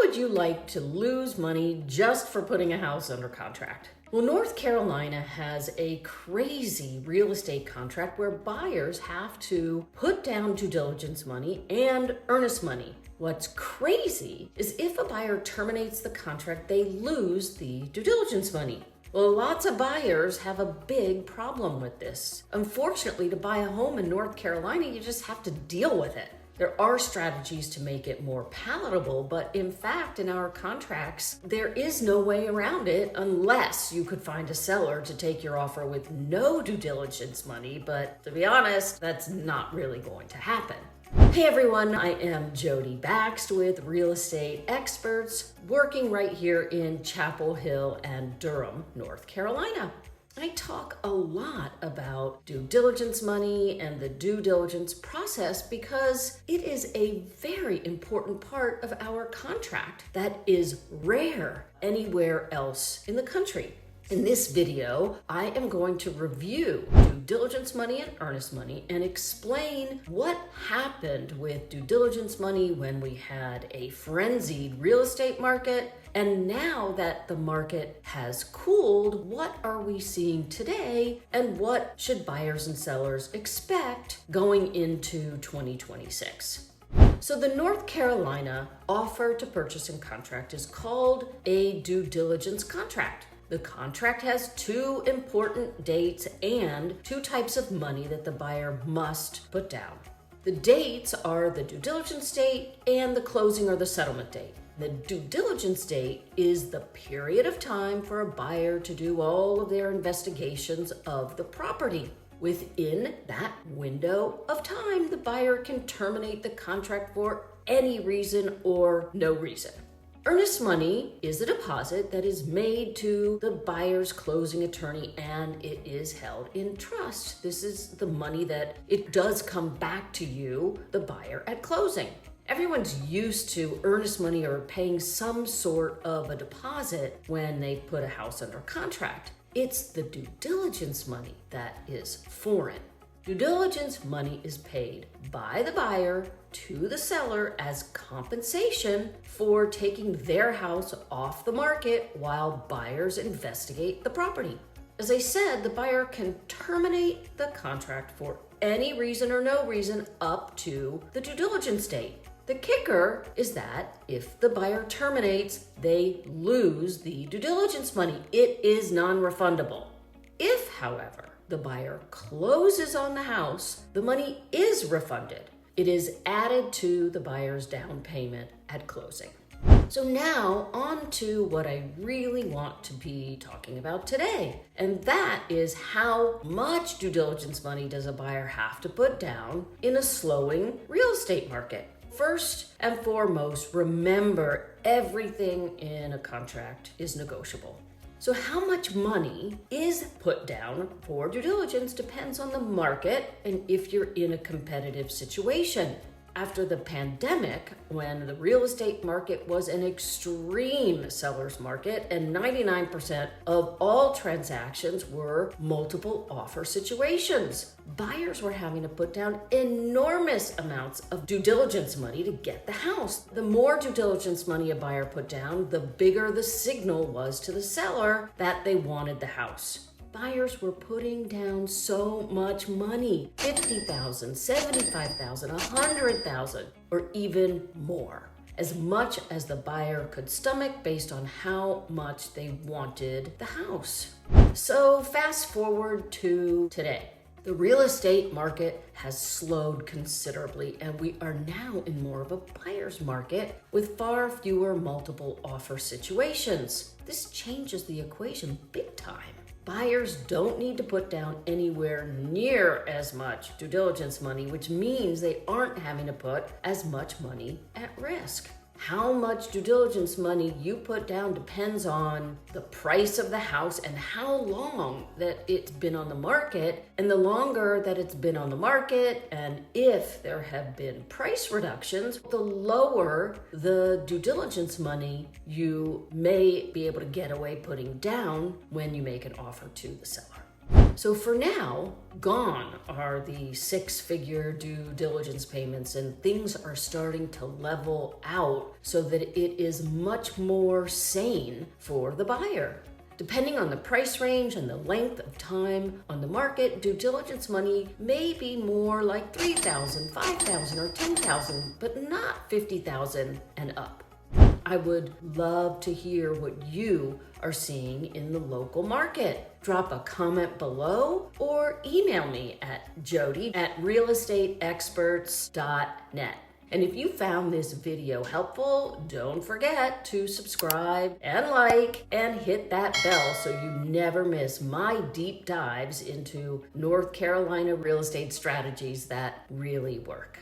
would you like to lose money just for putting a house under contract? Well, North Carolina has a crazy real estate contract where buyers have to put down due diligence money and earnest money. What's crazy is if a buyer terminates the contract, they lose the due diligence money. Well, lots of buyers have a big problem with this. Unfortunately, to buy a home in North Carolina, you just have to deal with it. There are strategies to make it more palatable, but in fact, in our contracts, there is no way around it unless you could find a seller to take your offer with no due diligence money. But to be honest, that's not really going to happen. Hey everyone, I am Jodi Bakst with Real Estate Experts, working right here in Chapel Hill and Durham, North Carolina. I talk a lot about due diligence money and the due diligence process because it is a very important part of our contract that is rare anywhere else in the country. In this video, I am going to review due diligence money and earnest money and explain what happened with due diligence money when we had a frenzied real estate market. And now that the market has cooled, what are we seeing today and what should buyers and sellers expect going into 2026? So the North Carolina offer to purchase and contract is called a due diligence contract. The contract has two important dates and two types of money that the buyer must put down. The dates are the due diligence date and the closing or the settlement date. The due diligence date is the period of time for a buyer to do all of their investigations of the property. Within that window of time, the buyer can terminate the contract for any reason or no reason. Earnest money is a deposit that is made to the buyer's closing attorney and it is held in trust. This is the money that it does come back to you, the buyer, at closing. Everyone's used to earnest money or paying some sort of a deposit when they put a house under contract. It's the due diligence money that is foreign. Due diligence money is paid by the buyer to the seller as compensation for taking their house off the market while buyers investigate the property. As I said, the buyer can terminate the contract for any reason or no reason up to the due diligence date. The kicker is that if the buyer terminates, they lose the due diligence money. It is non-refundable. If, however, the buyer closes on the house, the money is refunded. It is added to the buyer's down payment at closing. So now on to what I really want to be talking about today. And that is how much due diligence money does a buyer have to put down in a slowing real estate market? First and foremost, remember everything in a contract is negotiable. So how much money is put down for due diligence depends on the market and if you're in a competitive situation. After the pandemic, when the real estate market was an extreme seller's market and 99% of all transactions were multiple offer situations, buyers were having to put down enormous amounts of due diligence money to get the house. The more due diligence money a buyer put down, the bigger the signal was to the seller that they wanted the house. Buyers were putting down so much money, $50,000, $75,000, $100,000, or even more, as much as the buyer could stomach based on how much they wanted the house. So fast forward to today. The real estate market has slowed considerably, and we are now in more of a buyer's market with far fewer multiple offer situations. This changes the equation big time. Buyers don't need to put down anywhere near as much due diligence money, which means they aren't having to put as much money at risk. How much due diligence money you put down depends on the price of the house and how long that it's been on the market. And the longer that it's been on the market, and if there have been price reductions, the lower the due diligence money you may be able to get away putting down when you make an offer to the seller. So for now, gone are the 6-figure due diligence payments, and things are starting to level out so that it is much more sane for the buyer. Depending on the price range and the length of time on the market, due diligence money may be more like $3,000, $5,000, or $10,000, but not $50,000 and up. I would love to hear what you are seeing in the local market. Drop a comment below or email me at jodi@realestateexperts.net. And if you found this video helpful, don't forget to subscribe and like and hit that bell so you never miss my deep dives into North Carolina real estate strategies that really work.